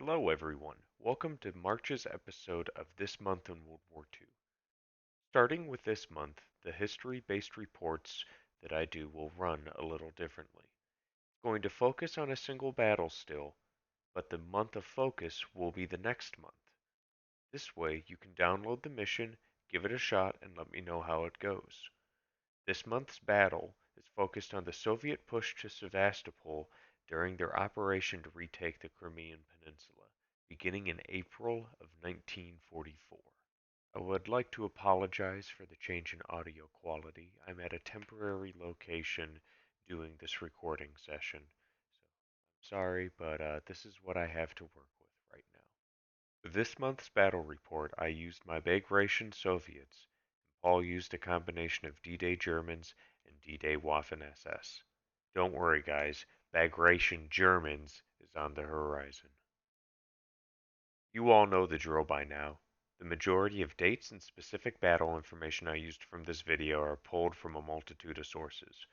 Hello, everyone. Welcome to March's episode of This Month in World War II. Starting with this month, the history-based reports that I do will run a little differently. It's going to focus on a single battle still, but the month of focus will be the next month. This way, you can download the mission, give it a shot, and let me know how it goes. This month's battle is focused on the Soviet push to Sevastopol during their operation to retake the Crimean Peninsula, beginning in April of 1944. I would like to apologize for the change in audio quality. I'm at a temporary location doing this recording session, so I'm sorry, but this is what I have to work with right now. For this month's battle report, I used my Bagration Soviets. Paul used a combination of D-Day Germans and D-Day Waffen-SS. Don't worry, guys, Bagration Germans is on the horizon. You all know the drill by now. The majority of dates and specific battle information I used from this video are pulled from a multitude of sources.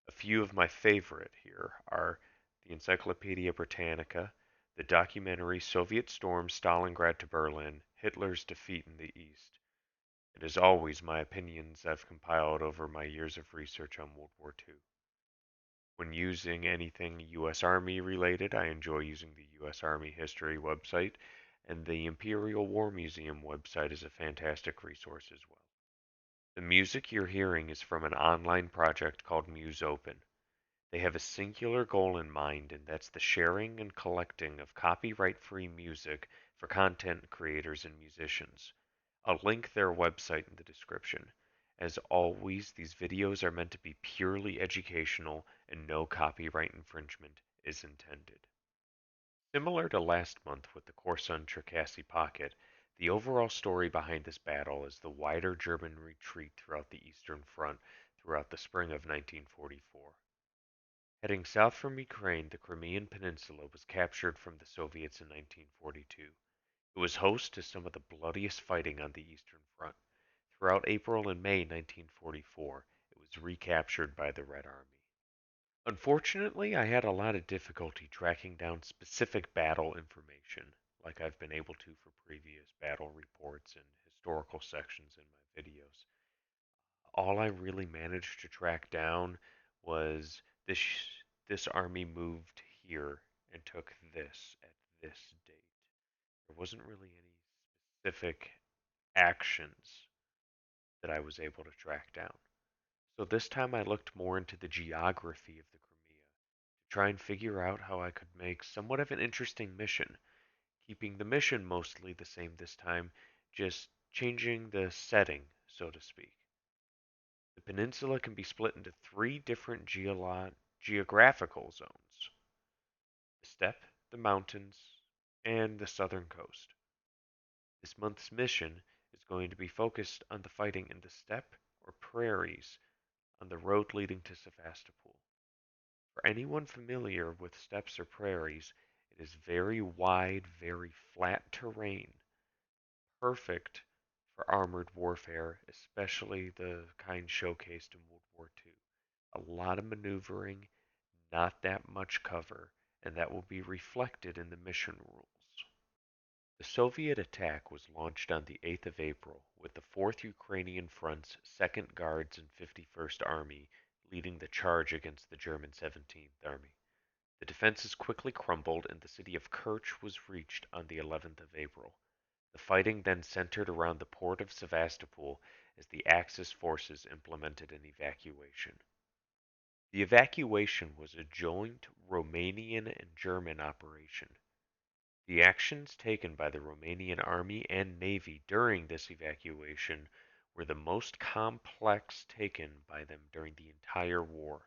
A few of my favorite here are the Encyclopedia Britannica, the documentary Soviet Storm Stalingrad to Berlin, Hitler's Defeat in the East. It is always my opinions I've compiled over my years of research on World War II. When using anything U.S. Army related, I enjoy using the U.S. Army History website, and the Imperial War Museum website is a fantastic resource as well. The music you're hearing is from an online project called Muse Open. They have a singular goal in mind, and that's the sharing and collecting of copyright-free music for content creators and musicians. I'll link their website in the description. As always, these videos are meant to be purely educational and no copyright infringement is intended. Similar to last month with the Korsun Cherkasy Pocket, the overall story behind this battle is the wider German retreat throughout the Eastern Front throughout the spring of 1944. Heading south from Ukraine, the Crimean Peninsula was captured from the Soviets in 1942. It was host to some of the bloodiest fighting on the Eastern Front. Throughout April and May 1944, it was recaptured by the Red Army. Unfortunately, I had a lot of difficulty tracking down specific battle information, like I've been able to for previous battle reports and historical sections in my videos. All I really managed to track down was this army moved here and took this at this date. There wasn't really any specific actions that I was able to track down. So this time I looked more into the geography of the Crimea to try and figure out how I could make somewhat of an interesting mission, keeping the mission mostly the same this time, just changing the setting, so to speak. The peninsula can be split into three different geographical zones: the steppe, the mountains, and the southern coast. This month's mission is going to be focused on the fighting in the steppe or prairies on the road leading to Sevastopol. For anyone familiar with steppes or prairies, it is very wide, very flat terrain, perfect for armored warfare, especially the kind showcased in World War II. A lot of maneuvering, not that much cover, and that will be reflected in the mission rules. The Soviet attack was launched on the 8th of April, with the 4th Ukrainian Front's 2nd Guards and 51st Army leading the charge against the German 17th Army. The defenses quickly crumbled and the city of Kerch was reached on the 11th of April. The fighting then centered around the port of Sevastopol as the Axis forces implemented an evacuation. The evacuation was a joint Romanian and German operation. The actions taken by the Romanian Army and Navy during this evacuation were the most complex taken by them during the entire war.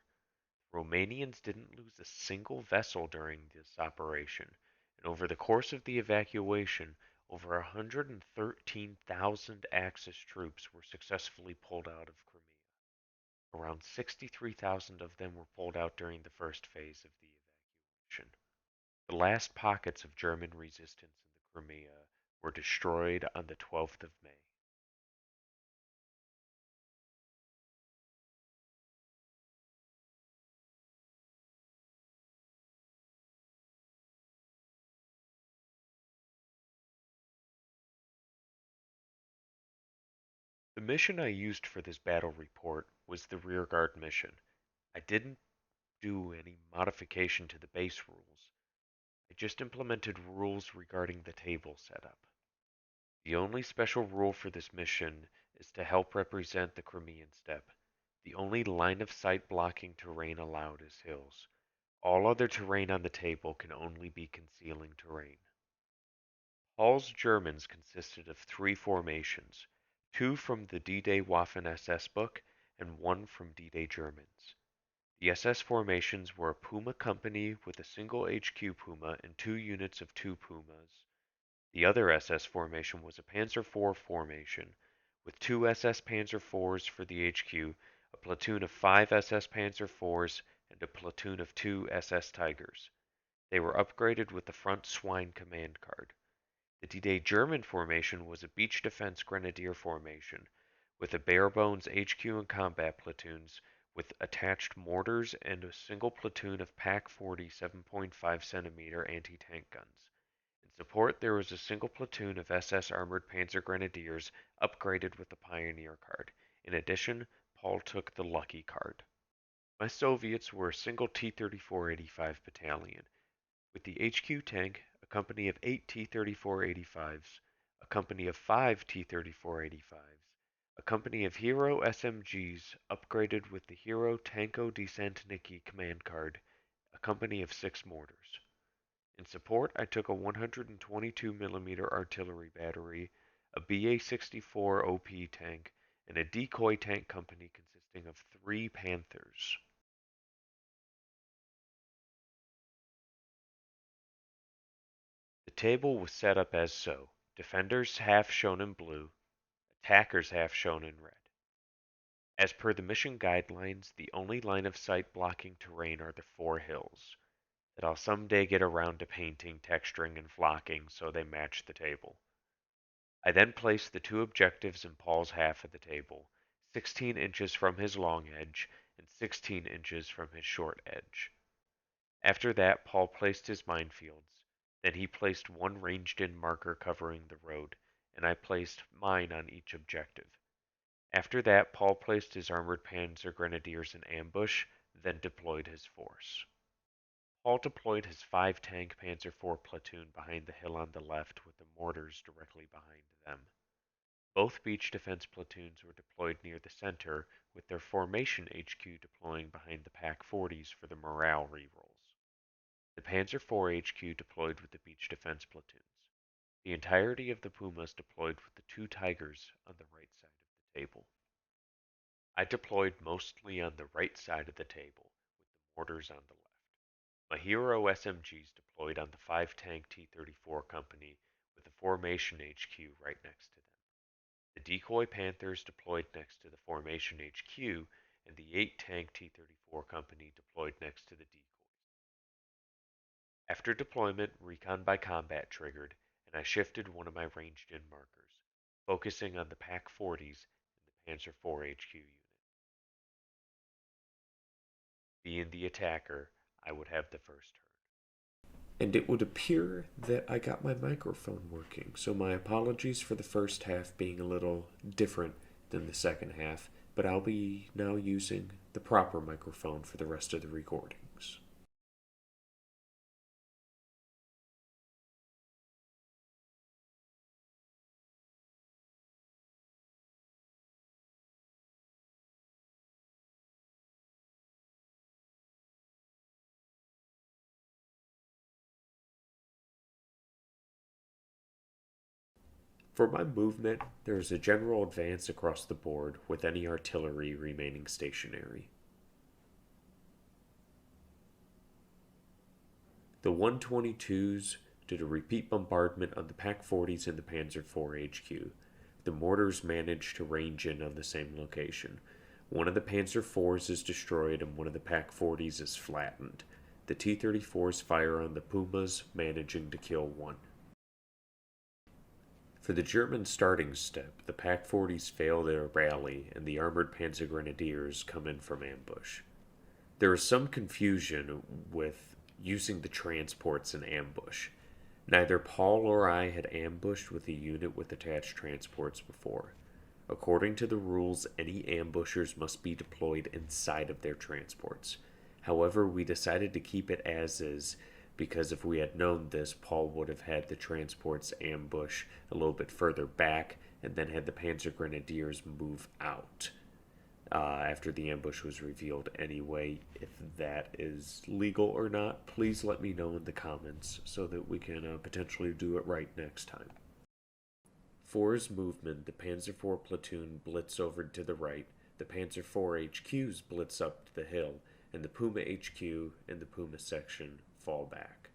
Romanians didn't lose a single vessel during this operation, and over the course of the evacuation, over 113,000 Axis troops were successfully pulled out of Crimea. Around 63,000 of them were pulled out during the first phase of the evacuation. The last pockets of German resistance in the Crimea were destroyed on the 12th of May. mission I used for this battle report was the Rearguard mission. I didn't do any modification to the base rules. I just implemented rules regarding the table setup. The only special rule for this mission is to help represent the Crimean steppe. The only line of sight blocking terrain allowed is hills. All other terrain on the table can only be concealing terrain. Paul's Germans consisted of three formations, two from the D-Day Waffen-SS book and one from D-Day Germans. The SS formations were a Puma company with a single HQ Puma and two units of two Pumas. The other SS formation was a Panzer IV formation with two SS Panzer IVs for the HQ, a platoon of five SS Panzer IVs, and a platoon of two SS Tigers. They were upgraded with the front swine command card. The D-Day German formation was a beach defense grenadier formation with a bare-bones HQ and combat platoons with attached mortars and a single platoon of PaK-40 7.5 cm anti-tank guns. In support, there was a single platoon of SS Armored Panzer Grenadiers upgraded with the Pioneer card. In addition, Paul took the Lucky card. My Soviets were a single T-34-85 battalion, with the HQ tank, a company of 8 T-34-85s, a company of 5 T-34-85s, a company of Hero SMGs upgraded with the Hero Tanko Desantniki command card, a company of 6 mortars. In support, I took a 122 mm artillery battery, a BA-64 OP tank, and a decoy tank company consisting of 3 Panthers. The table was set up as so: defenders half shown in blue, attackers half shown in red. As per the mission guidelines, the only line of sight blocking terrain are the 4 hills, that I'll someday get around to painting, texturing, and flocking so they match the table. I then placed the 2 objectives in Paul's half of the table, 16 inches from his long edge and 16 inches from his short edge. After that, Paul placed his minefields. Then he placed one ranged-in marker covering the road, and I placed mine on each objective. After that, Paul placed his armored panzer grenadiers in ambush, then deployed his force. Paul deployed his 5-tank Panzer IV platoon behind the hill on the left with the mortars directly behind them. Both beach defense platoons were deployed near the center, with their formation HQ deploying behind the PaK-40s for the morale rerolls. The Panzer IV HQ deployed with the beach defense platoons. The entirety of the Pumas deployed with the 2 Tigers on the right side of the table. I deployed mostly on the right side of the table, with the mortars on the left. My Hero SMGs deployed on the 5-tank T-34 company with the formation HQ right next to them. The decoy Panthers deployed next to the formation HQ, and the 8-tank T-34 company deployed next to the decoys. After deployment, Recon by Combat triggered, and I shifted one of my ranged-in markers, focusing on the PaK-40s and the Panzer IV HQ unit. Being the attacker, I would have the first turn. And it would appear that I got my microphone working, so my apologies for the first half being a little different than the second half, but I'll be now using the proper microphone for the rest of the recordings. For my movement, there is a general advance across the board with any artillery remaining stationary. The 122s did a repeat bombardment on the PaK-40s and the Panzer IV HQ. The mortars managed to range in on the same location. One of the Panzer IVs is destroyed and one of the PaK-40s is flattened. The T-34s fire on the Pumas, managing to kill one. For the German starting step, the PaK-40s fail their rally and the armored Panzer Grenadiers come in from ambush. There is some confusion with using the transports in ambush. Neither Paul or I had ambushed with a unit with attached transports before. According to the rules, any ambushers must be deployed inside of their transports. However, we decided to keep it as is because if we had known this, Paul would have had the transports ambush a little bit further back and then had the Panzer Grenadiers move out after the ambush was revealed anyway. If that is legal or not, please let me know in the comments so that we can potentially do it right next time. For his movement, the Panzer IV platoon blitz over to the right, the Panzer IV HQs blitz up the hill, and the Puma HQ and the Puma section fall back.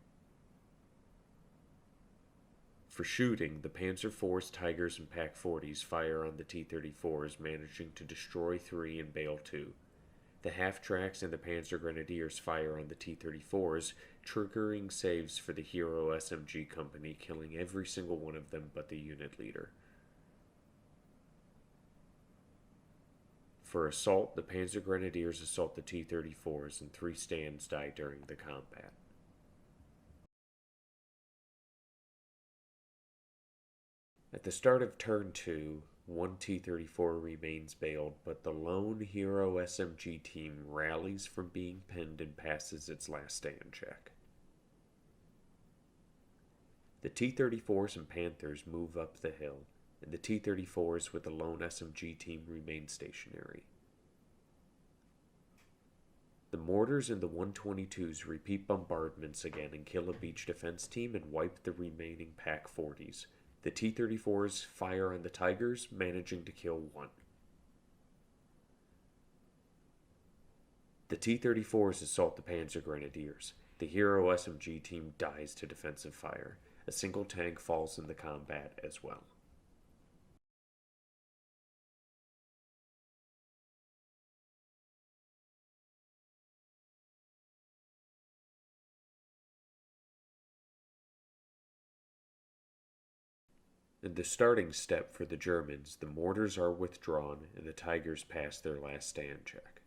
For shooting, the Panzer IV's Tigers and Pak 40s fire on the T-34s, managing to destroy 3 and bail 2. The half-tracks and the Panzer Grenadiers fire on the T-34s, triggering saves for the Hero SMG company, killing every single one of them but the unit leader. For assault, the Panzer Grenadiers assault the T-34s, and 3 stands die during the combat. At the start of turn 2, 1 T-34 remains bailed, but the lone Hero SMG team rallies from being pinned and passes its last stand check. The T-34s and Panthers move up the hill, and the T-34s with the lone SMG team remain stationary. The mortars and the 122s repeat bombardments again and kill a beach defense team and wipe the remaining Pak 40s. The T-34s fire on the Tigers, managing to kill 1. The T-34s assault the Panzer Grenadiers. The Hero SMG team dies to defensive fire. A single tank falls in the combat as well. In the starting step for the Germans, the mortars are withdrawn and the Tigers pass their last stand check.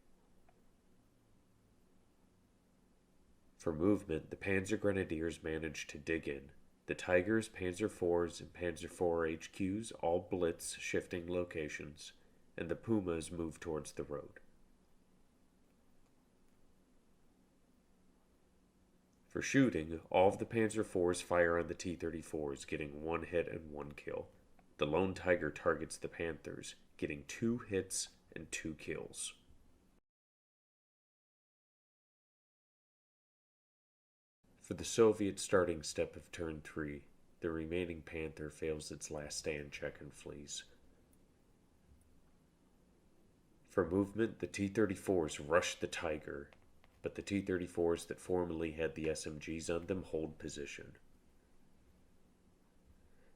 For movement, the Panzer Grenadiers manage to dig in. The Tigers, Panzer IVs, and Panzer IV HQs all blitz, shifting locations, and the Pumas move towards the road. For shooting, all of the Panzer IVs fire on the T-34s, getting 1 hit and 1 kill. The lone Tiger targets the Panthers, getting 2 hits and 2 kills. For the Soviet starting step of turn 3, the remaining Panther fails its last stand check and flees. For movement, the T-34s rush the Tiger, but the T-34s that formerly had the SMGs on them hold position.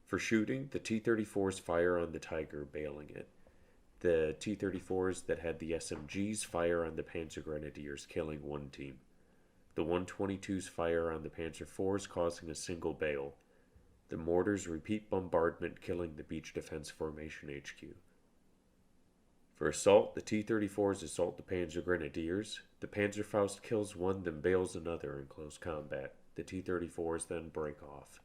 For shooting, the T-34s fire on the Tiger, bailing it. The T-34s that had the SMGs fire on the Panzer Grenadiers, killing 1 team. The 122s fire on the Panzer IVs, causing a single bail. The mortars repeat bombardment, killing the Beach Defense Formation HQ. For assault, the T-34s assault the Panzer Grenadiers. The Panzerfaust kills 1, then bails another in close combat. The T-34s then break off.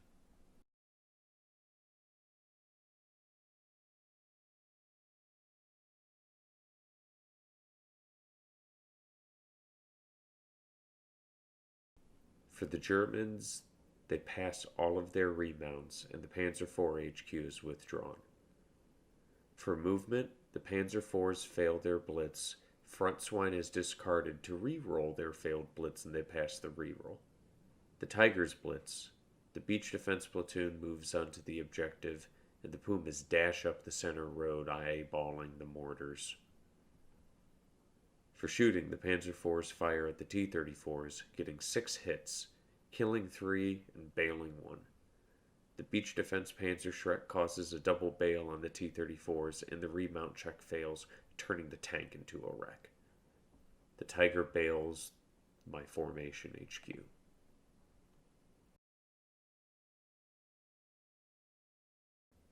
For the Germans, they pass all of their remounts, and the Panzer IV HQ is withdrawn. For movement, the Panzer IVs fail their blitz. Front Swine is discarded to re-roll their failed blitz, and they pass the re-roll. The Tigers blitz. The Beach Defense platoon moves onto the objective, and the Pumas dash up the center road, eyeballing the mortars. For shooting, the Panzer IVs fire at the T-34s, getting 6 hits, killing 3 and bailing 1. The Beach Defense Panzer Shrek causes a double bail on the T-34s, and the remount check fails, turning the tank into a wreck. The Tiger bails my Formation HQ.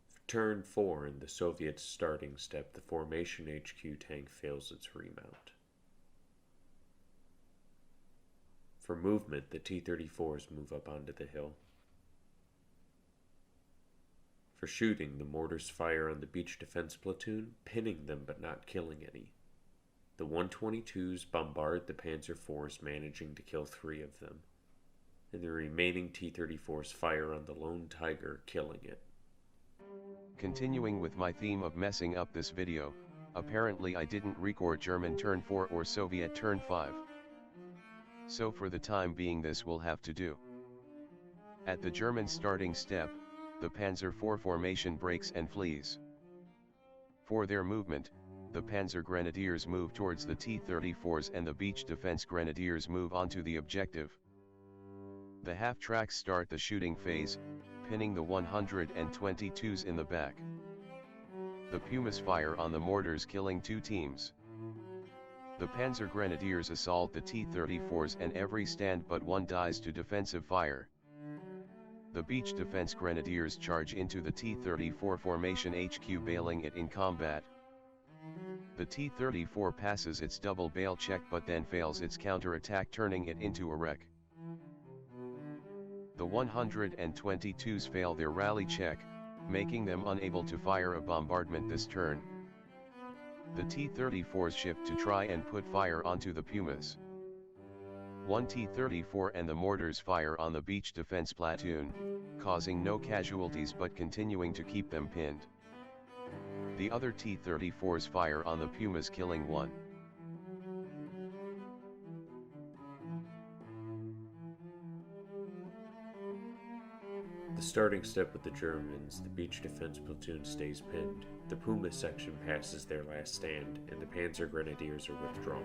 For turn 4 in the Soviet starting step, the Formation HQ tank fails its remount. For movement, the T-34s move up onto the hill. For shooting, the mortars fire on the beach defense platoon, pinning them but not killing any. The 122s bombard the Panzer IVs, managing to kill 3 of them, and the remaining T-34s fire on the Lone Tiger, killing it. Continuing with my theme of messing up this video, apparently I didn't record German turn 4 or Soviet turn 5. So for the time being this will have to do. At the German starting step, the Panzer IV formation breaks and flees. For their movement, the Panzer Grenadiers move towards the T-34s and the Beach Defense Grenadiers move onto the objective. The half-tracks start the shooting phase, pinning the 122s in the back. The Pumas fire on the mortars, killing 2 teams. The Panzer Grenadiers assault the T-34s and every stand but one dies to defensive fire. The Beach Defense Grenadiers charge into the T-34 formation HQ, bailing it in combat. The T-34 passes its double bail check but then fails its counterattack, turning it into a wreck. The 122s fail their rally check, making them unable to fire a bombardment this turn. The T-34s shift to try and put fire onto the Pumas. One T-34 and the mortars fire on the beach defense platoon, causing no casualties but continuing to keep them pinned. The other T-34s fire on the Pumas, killing 1. The starting step with the Germans, the beach defense platoon stays pinned. The Puma section passes their last stand, and the Panzer Grenadiers are withdrawn.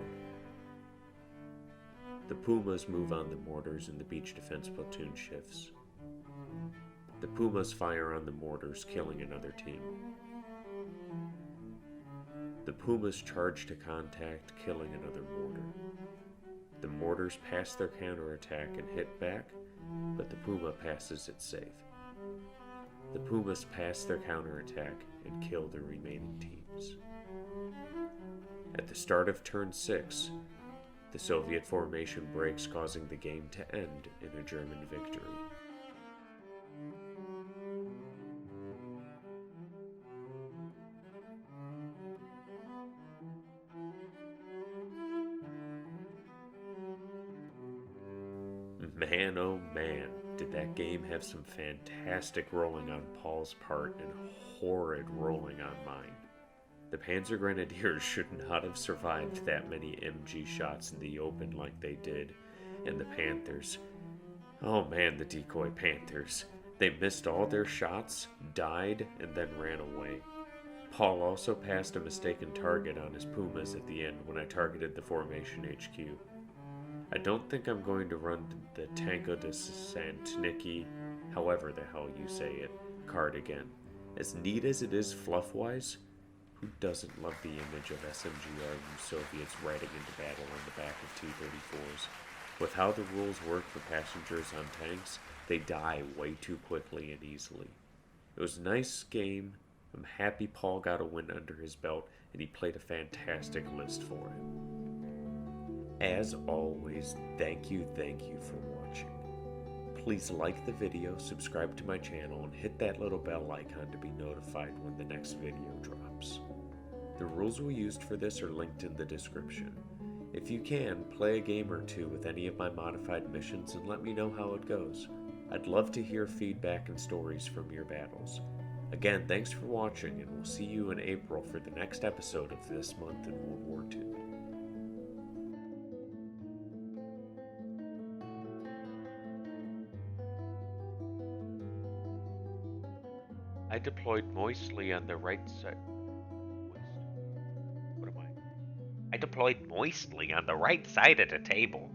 The Pumas move on the mortars, and the beach defense platoon shifts. The Pumas fire on the mortars, killing another team. The Pumas charge to contact, killing another mortar. The mortars pass their counterattack and hit back, but the Puma passes it safe. The Pumas pass their counterattack and kill the remaining teams. At the start of turn 6, the Soviet formation breaks, causing the game to end in a German victory. Man, oh man, did that game have some fantastic rolling on Paul's part and horrid rolling on mine. The Panzer Grenadiers should not have survived that many MG shots in the open like they did, and the Panthers, oh man, the decoy Panthers, they missed all their shots, died, and then ran away. Paul also passed a mistaken target on his Pumas at the end when I targeted the formation HQ. I don't think I'm going to run the Tango de Sant'Niki, however the hell you say it, card again. As neat as it is fluff-wise, who doesn't love the image of SMGRU Soviets riding into battle on the back of T-34s? With how the rules work for passengers on tanks, they die way too quickly and easily. It was a nice game. I'm happy Paul got a win under his belt, and he played a fantastic list for it. As always, thank you for watching. Please like the video, subscribe to my channel, and hit that little bell icon to be notified when the next video drops. The rules we used for this are linked in the description. If you can, play a game or two with any of my modified missions and let me know how it goes. I'd love to hear feedback and stories from your battles. Again, thanks for watching, and we'll see you in April for the next episode of This Month in World War II. I deployed moistly on the right side. What am I? I deployed moistly on the right side of the table.